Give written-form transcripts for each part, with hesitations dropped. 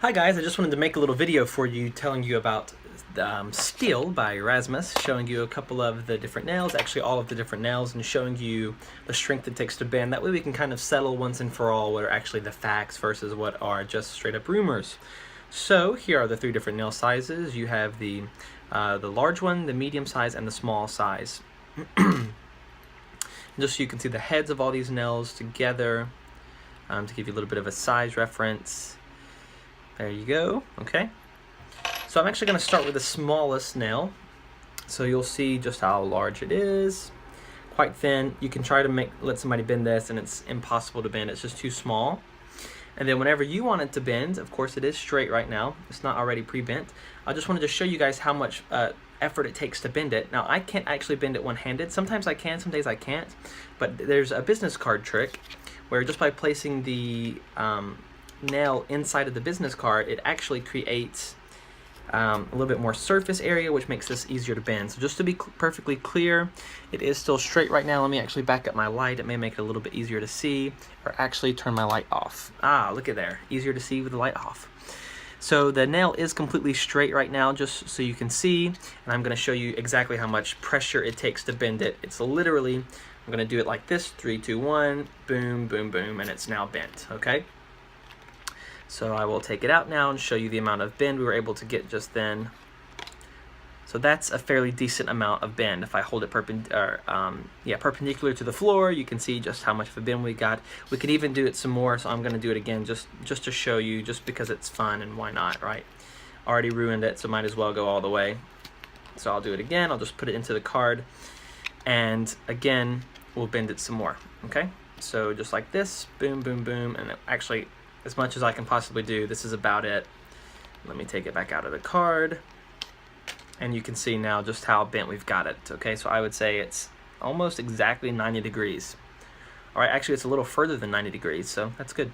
Hi guys, I just wanted to make a little video for you telling you about Steel by Rasmus, showing you a couple of the different nails, actually all of the different nails, and showing you the strength it takes to bend. That way we can kind of settle once and for all what are actually the facts versus what are just straight up rumors. So here are the three different nail sizes. You have the large one, the medium size, and the small size. Just so you can see the heads of all these nails together to give you a little bit of a size reference. There you go, okay. So I'm actually going to start with the smallest nail. So you'll see just how large it is. Quite thin. You can try to let somebody bend this and it's impossible to bend. It's just too small. And then whenever you want it to bend, of course it is straight right now. It's not already pre-bent. I just wanted to show you guys how much effort it takes to bend it. Now I can't actually bend it one-handed. Sometimes I can, some days I can't. But there's a business card trick where just by placing the nail inside of the business card, it actually creates a little bit more surface area, which makes this easier to bend. So just to be perfectly clear, it is still straight right now. Let me actually back up my light. It may make it a little bit easier to see, or actually turn my light off. Look at there, easier to see with the light off. So the nail is completely straight right now, just so you can see, and I'm going to show you exactly how much pressure it takes to bend it. It's literally, I'm going to do it like this, 3, 2, 1, boom, boom, boom, and it's now bent, okay? So I will take it out now and show you the amount of bend we were able to get just then. So that's a fairly decent amount of bend. If I hold it perpendicular to the floor, you can see just how much of a bend we got. We could even do it some more, so I'm going to do it again just to show you, just because it's fun and why not, right? Already ruined it, so might as well go all the way. So I'll do it again. I'll just put it into the card, and again, we'll bend it some more, okay? So just like this, boom, boom, boom, and actually, as much as I can possibly do, this is about it. Let me take it back out of the card. And you can see now just how bent we've got it, okay? So I would say it's almost exactly 90 degrees. All right, actually it's a little further than 90 degrees, so that's good.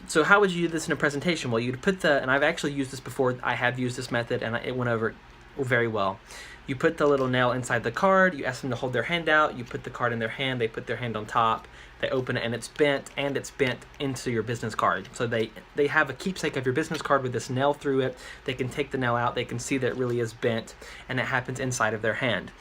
So how would you do this in a presentation? Well, you'd put and I've actually used this before, I have used this method, and it went over very well. You put the little nail inside the card, you ask them to hold their hand out, you put the card in their hand, they put their hand on top, they open it, and it's bent into your business card. So they have a keepsake of your business card with this nail through it. They can take the nail out, they can see that it really is bent, and it happens inside of their hand.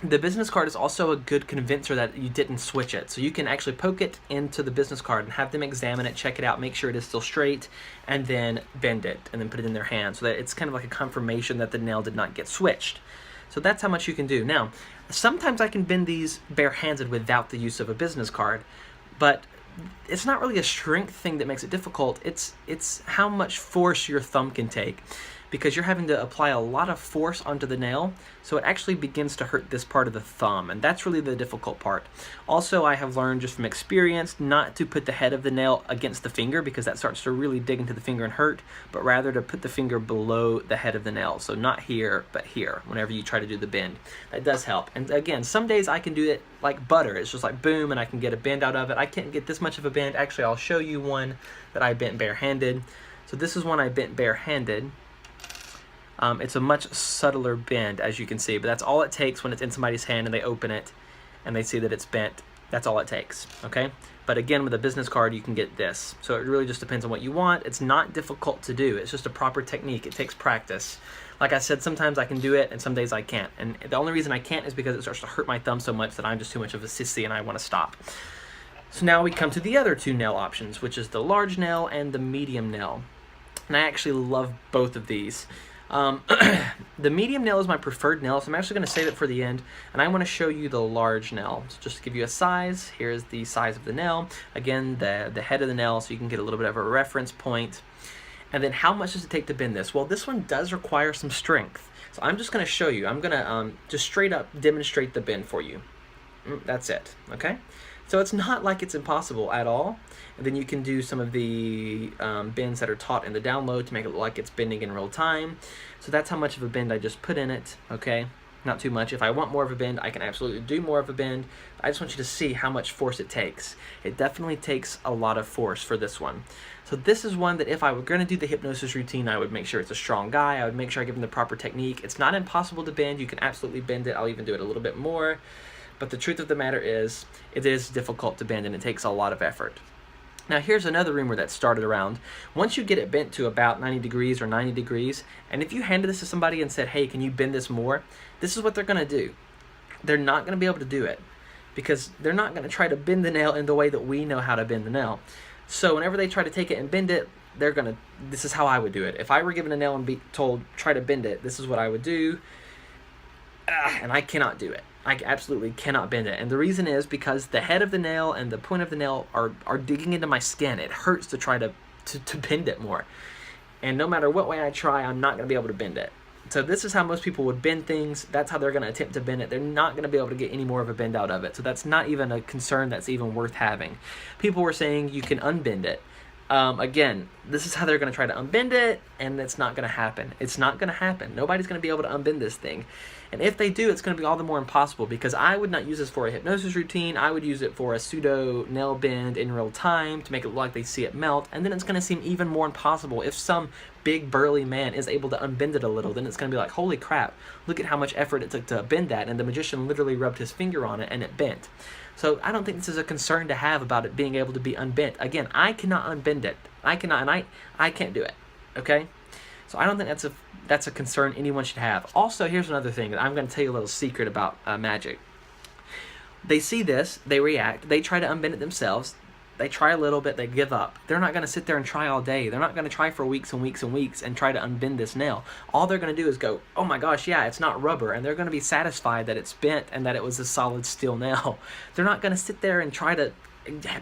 The business card is also a good convincer that you didn't switch it. So you can actually poke it into the business card and have them examine it, check it out, make sure it is still straight, and then bend it, and then put it in their hand. So that it's kind of like a confirmation that the nail did not get switched. So that's how much you can do. Now, sometimes I can bend these bare-handed without the use of a business card, but it's not really a strength thing that makes it difficult. It's how much force your thumb can take, because you're having to apply a lot of force onto the nail, so it actually begins to hurt this part of the thumb, and that's really the difficult part. Also, I have learned just from experience not to put the head of the nail against the finger, because that starts to really dig into the finger and hurt, but rather to put the finger below the head of the nail. So not here, but here, whenever you try to do the bend. That does help. And again, some days I can do it like butter. It's just like boom, and I can get a bend out of it. I can't get this much of a bend. Actually, I'll show you one that I bent barehanded. So this is one I bent barehanded. It's a much subtler bend, as you can see, but that's all it takes when it's in somebody's hand and they open it and they see that it's bent. That's all it takes, okay? But again, with a business card, you can get this. So it really just depends on what you want. It's not difficult to do. It's just a proper technique. It takes practice. Like I said, sometimes I can do it and some days I can't. And the only reason I can't is because it starts to hurt my thumb so much that I'm just too much of a sissy and I want to stop. So now we come to the other two nail options, which is the large nail and the medium nail. And I actually love both of these. The medium nail is my preferred nail, so I'm actually going to save it for the end, and I want to show you the large nail. So just to give you a size, here's the size of the nail. Again, the head of the nail, so you can get a little bit of a reference point. And then how much does it take to bend this? Well, this one does require some strength. So I'm just going to show you. I'm going to just straight up demonstrate the bend for you. That's it, okay? So it's not like it's impossible at all. And then you can do some of the bends that are taught in the download to make it look like it's bending in real time. So that's how much of a bend I just put in it, okay? Not too much. If I want more of a bend, I can absolutely do more of a bend. I just want you to see how much force it takes. It definitely takes a lot of force for this one. So this is one that if I were going to do the hypnosis routine, I would make sure it's a strong guy. I would make sure I give him the proper technique. It's not impossible to bend. You can absolutely bend it. I'll even do it a little bit more. But the truth of the matter is, it is difficult to bend and it takes a lot of effort. Now here's another rumor that started around. Once you get it bent to about 90 degrees or 90 degrees, and if you handed this to somebody and said, hey, can you bend this more? This is what they're going to do. They're not going to be able to do it because they're not going to try to bend the nail in the way that we know how to bend the nail. So whenever they try to take it and bend it, this is how I would do it. If I were given a nail and be told, try to bend it, this is what I would do. And I cannot do it. I absolutely cannot bend it. And the reason is because the head of the nail and the point of the nail are digging into my skin. It hurts to try to bend it more. And no matter what way I try, I'm not going to be able to bend it. So this is how most people would bend things. That's how they're going to attempt to bend it. They're not going to be able to get any more of a bend out of it. So that's not even a concern that's even worth having. People were saying you can unbend it. Again, this is how they're going to try to unbend it, and it's not going to happen. It's not going to happen. Nobody's going to be able to unbend this thing. And if they do, it's going to be all the more impossible because I would not use this for a hypnosis routine. I would use it for a pseudo nail bend in real time to make it look like they see it melt. And then it's going to seem even more impossible. If some big burly man is able to unbend it a little, then it's going to be like, holy crap, look at how much effort it took to bend that. And the magician literally rubbed his finger on it and it bent. So I don't think this is a concern to have about it being able to be unbent. Again, I cannot unbend it. I cannot, and I can't do it. Okay? So I don't think that's a concern anyone should have. Also, here's another thing that I'm going to tell you a little secret about magic. They see this, they react, they try to unbend it themselves. They try a little bit, they give up. They're not going to sit there and try all day. They're not going to try for weeks and weeks and weeks and try to unbend this nail. All they're going to do is go, oh my gosh, yeah, it's not rubber. And they're going to be satisfied that it's bent and that it was a solid steel nail. They're not going to sit there and try to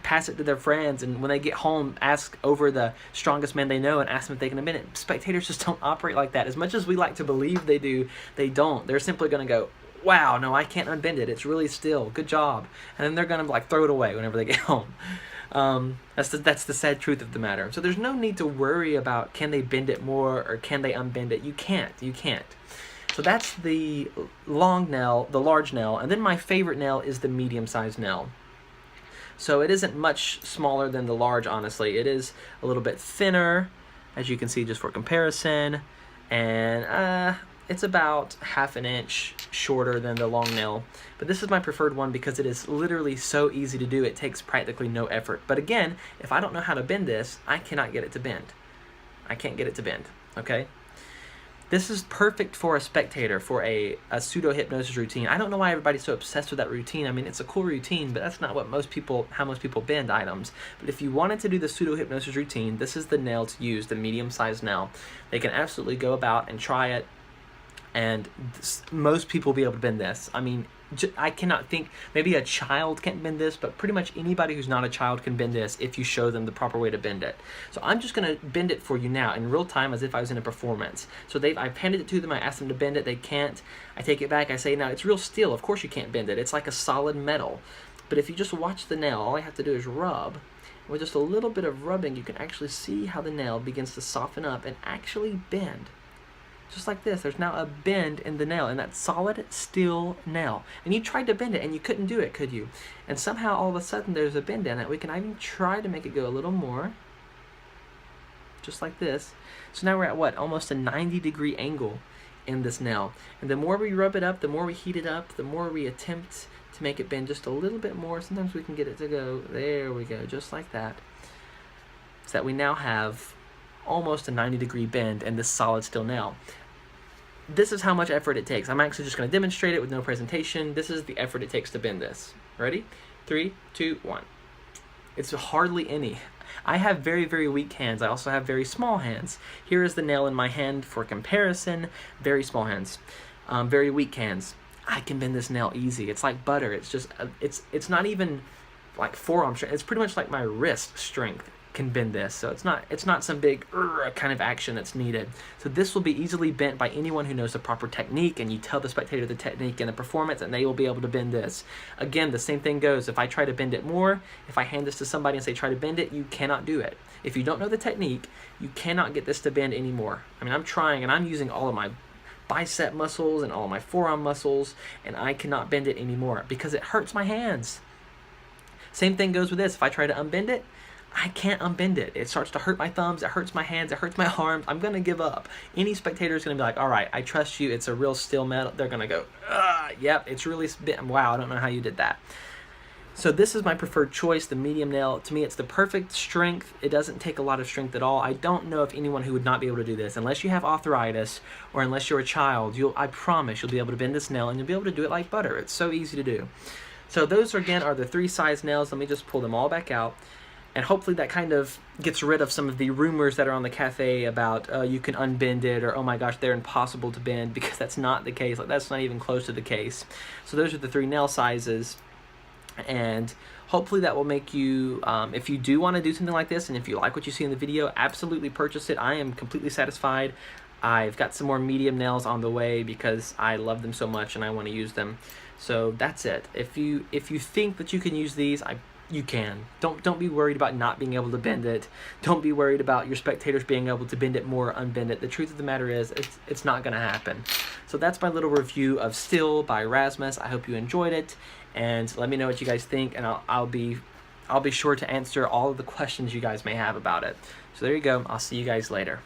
pass it to their friends and when they get home ask over the strongest man they know and ask them if they can unbend it. Spectators just don't operate like that. As much as we like to believe they do, they don't. They're simply going to go, wow, no, I can't unbend it. It's really still. Good job. And then they're going to like throw it away whenever they get home. That's the sad truth of the matter. So there's no need to worry about can they bend it more or can they unbend it. You can't. So that's the long nail, the large nail, and then my favorite nail is the medium-sized nail. So it isn't much smaller than the large, honestly. It is a little bit thinner, as you can see just for comparison, and it's about ½ an inch shorter than the long nail. But this is my preferred one because it is literally so easy to do. It takes practically no effort. But again, if I don't know how to bend this, I cannot get it to bend. I can't get it to bend, okay? This is perfect for a spectator, for a pseudo-hypnosis routine. I don't know why everybody's so obsessed with that routine. I mean, it's a cool routine, but that's not what how most people bend items. But if you wanted to do the pseudo-hypnosis routine, this is the nail to use, the medium-sized nail. They can absolutely go about and try it, and most people will be able to bend this. I mean, I cannot think, maybe a child can't bend this, but pretty much anybody who's not a child can bend this if you show them the proper way to bend it. So I'm just going to bend it for you now in real time as if I was in a performance. So I've handed it to them, I asked them to bend it, they can't. I take it back, I say, now it's real steel, of course you can't bend it. It's like a solid metal. But if you just watch the nail, all I have to do is rub. With just a little bit of rubbing, you can actually see how the nail begins to soften up and actually bend. Just like this, there's now a bend in the nail, in that solid steel nail. And you tried to bend it, and you couldn't do it, could you? And somehow, all of a sudden, there's a bend in it. We can even try to make it go a little more. Just like this. So now we're at what? Almost a 90-degree angle in this nail. And the more we rub it up, the more we heat it up, the more we attempt to make it bend just a little bit more. Sometimes we can get it to go, there we go, just like that. So that we now have almost a 90-degree bend in this solid steel nail. This is how much effort it takes. I'm actually just going to demonstrate it with no presentation. This is the effort it takes to bend this. Ready? 3, 2, 1. It's hardly any. I have very, very weak hands. I also have very small hands. Here is the nail in my hand for comparison. Very small hands. Very weak hands. I can bend this nail easy. It's like butter. It's just, it's not even like forearm strength. It's pretty much like my wrist strength can bend this. So it's not some big kind of action that's needed. So this will be easily bent by anyone who knows the proper technique, and you tell the spectator the technique and the performance, and they will be able to bend this. Again, the same thing goes. If I try to bend it more, if I hand this to somebody and say try to bend it, you cannot do it. If you don't know the technique, you cannot get this to bend anymore. I mean, I'm trying, and I'm using all of my bicep muscles and all of my forearm muscles, and I cannot bend it anymore because it hurts my hands. Same thing goes with this. If I try to unbend it, I can't unbend it. It starts to hurt my thumbs, it hurts my hands, it hurts my arms. I'm going to give up. Any spectator is going to be like, all right, I trust you. It's a real steel metal. They're going to go, yep, it's really bent. Wow, I don't know how you did that. So this is my preferred choice, the medium nail. To me, it's the perfect strength. It doesn't take a lot of strength at all. I don't know of anyone who would not be able to do this. Unless you have arthritis or unless you're a child, I promise you'll be able to bend this nail and you'll be able to do it like butter. It's so easy to do. So those, again, are the 3 size nails. Let me just pull them all back out. And hopefully that kind of gets rid of some of the rumors that are on the cafe about you can unbend it, or oh my gosh, they're impossible to bend, because that's not the case. Like, that's not even close to the case. So those are the 3 nail sizes. And hopefully that will make you, if you do want to do something like this, and if you like what you see in the video, absolutely purchase it. I am completely satisfied. I've got some more medium nails on the way because I love them so much and I want to use them. So that's it. If you think that you can use these, you can. Don't be worried about not being able to bend it. Don't be worried about your spectators being able to bend it more or unbend it. The truth of the matter is, it's not going to happen. So that's my little review of Still by Rasmus. I hope you enjoyed it, and let me know what you guys think, and I'll be sure to answer all of the questions you guys may have about it. So there you go. I'll see you guys later.